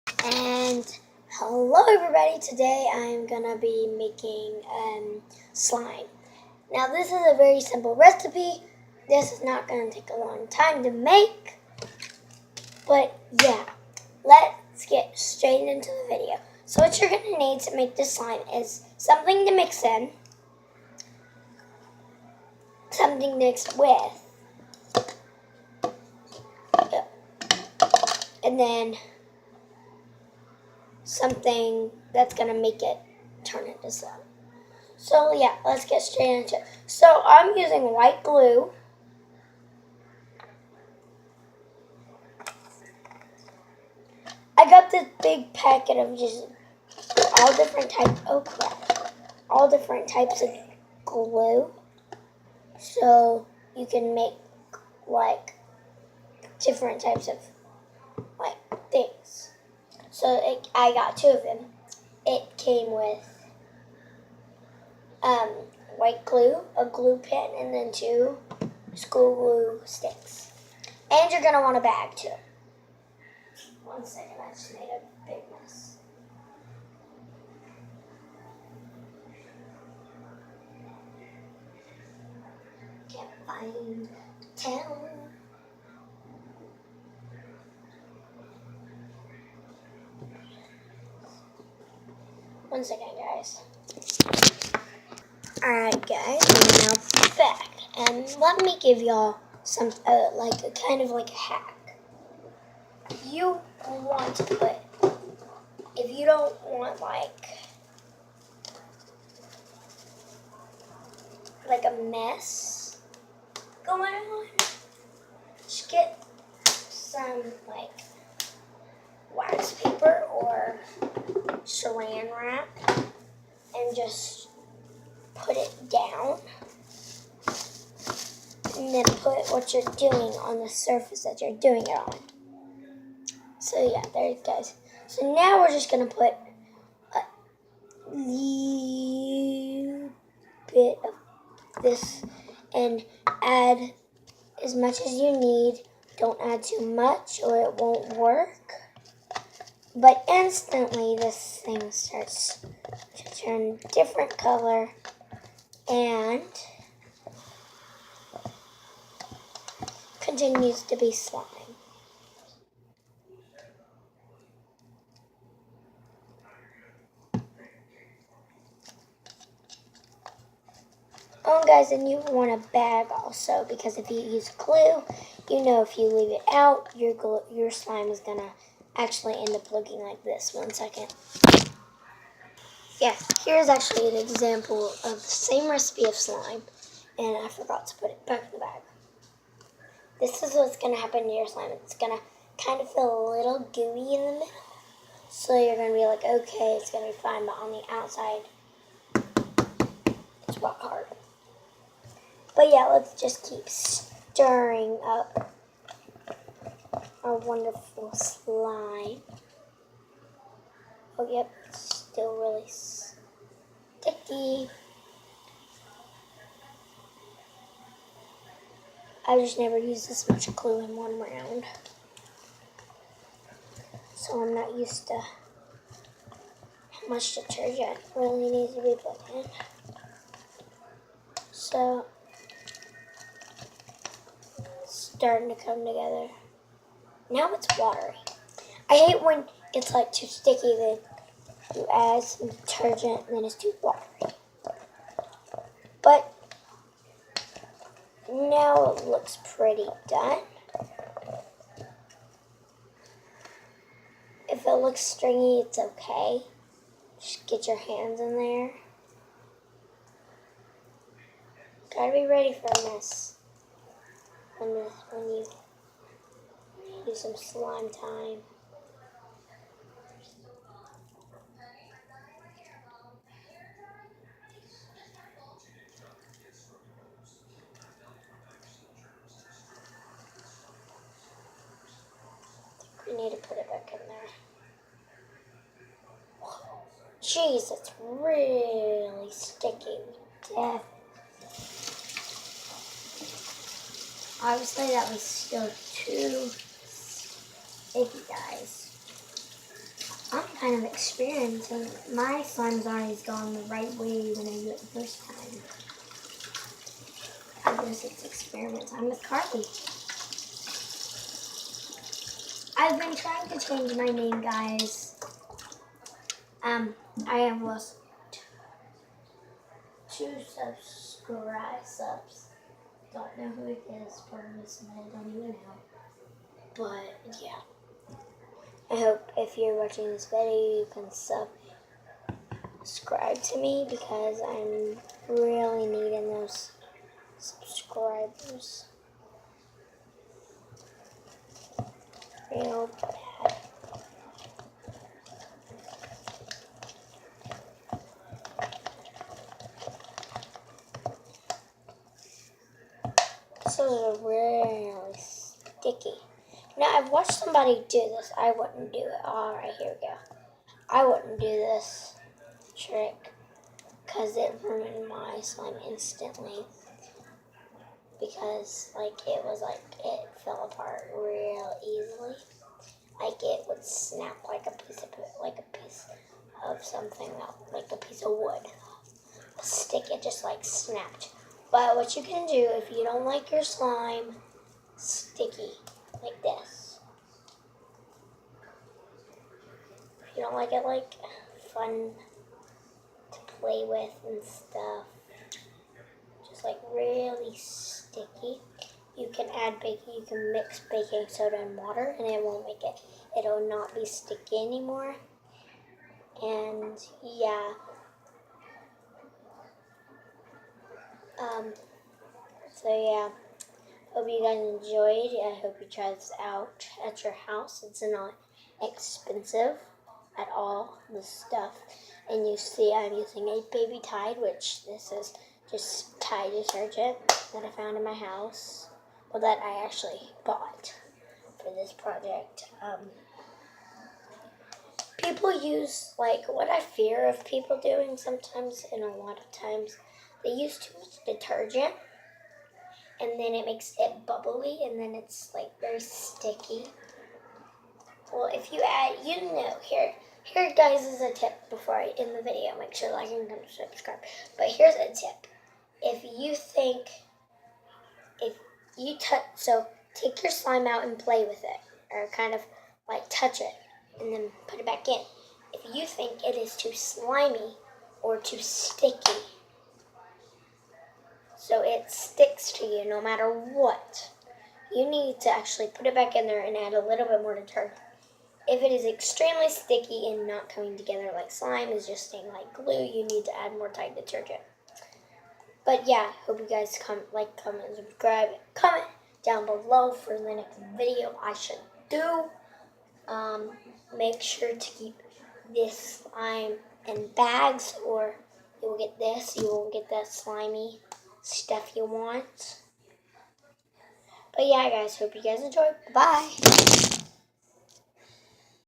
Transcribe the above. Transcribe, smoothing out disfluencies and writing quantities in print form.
And hello everybody, today I'm gonna be making slime. Now this is a very simple recipe. This is not gonna take a long time to make, but yeah, let's get straight into the video. So what you're gonna need to make this slime is something to mix in, something to mix with, and then something that's gonna make it turn into slime. So yeah, let's get straight into it. So I'm using white glue. I got this big packet of just all different types. Oh crap! All different types of glue, so you can make like different types of like things. So I got two of them. It came with white glue, a glue pen, and then two school glue sticks. And you're gonna want a bag too. One second, I just made a big mess. Can't find town. One second, guys. Alright, guys, we're now back. And let me give y'all some, like a kind of like a hack. You want to put, if you don't want like a mess going on, just get some like wax paper or saran wrap and just put it down, and then put what you're doing on the surface that you're doing it on. So yeah, there it goes. So now we're just gonna put a little bit of this and add as much as you need. Don't add too much or it won't work. But instantly this thing starts to turn different color and continues to be slime. Oh, guys, and you want a bag also, because if you use glue, you know if you leave it out, your slime is gonna actually end up looking like this. One second. Yeah, here's actually an example of the same recipe of slime, and I forgot to put it back in the bag. This is what's gonna happen to your slime. It's gonna kind of feel a little gooey in the middle, so you're gonna be like, okay, it's gonna be fine, but on the outside, it's rock hard. But yeah, let's just keep stirring up our wonderful slime. Oh, yep, it's still really sticky. I just never used this much glue in one round, so I'm not used to how much detergent really needs to be put in. So, it's starting to come together. Now it's watery. I hate when it's like too sticky, then you add some detergent and then it's too watery. But now it looks pretty done. If it looks stringy, it's okay. Just get your hands in there. Gotta be ready for a mess when you do some slime time. We need to put it back in there. Jeez, it's really sticky. Yeah. Obviously, that was still too sticky, guys. kind of experimenting. My slime's always gone the right way when I do it the first time. I guess it's experiment time with Carly. I've been trying to change my name, guys. I have lost 2 subs. Don't know who it is, probably somebody I don't even know. But yeah, I hope if you're watching this video, you can subscribe to me because I'm really needing those subscribers. Real bad. This is really sticky. Now, I've watched somebody do this. I wouldn't do it. Alright, here we go. I wouldn't do this trick because it ruined my slime instantly. Because, it fell apart real easily. It would snap like a piece of something, like a piece of wood. A stick, it just snapped. But what you can do if you don't like your slime sticky, like this. If you don't like it fun to play with and stuff, just really sticky, you can add you can mix baking soda and water and it'll not be sticky anymore. And yeah. So yeah, hope you guys enjoyed. I hope you try this out at your house. It's not expensive at all, this stuff. And you see I'm using a Baby Tide, which this is just Tide detergent that I found in my house. Well, that I actually bought for this project. People use, what I fear of people doing sometimes, and a lot of times, they use too much detergent, and then it makes it bubbly, and then it's, very sticky. Well, if you add, here guys is a tip before I end the video. Make sure to like and subscribe. But here's a tip. If you take your slime out and play with it, or kind of, touch it, and then put it back in. If you think it is too slimy or too sticky, so it sticks to you no matter what, you need to actually put it back in there and add a little bit more detergent. If it is extremely sticky and not coming together like slime, is just staying like glue, you need to add more Tide detergent. But yeah, hope you guys comment, and subscribe. Comment down below for the next video I should do. Make sure to keep this slime in bags, or you will get this. You won't get that slimy stuff you want. But yeah, guys, hope you guys enjoyed. Bye.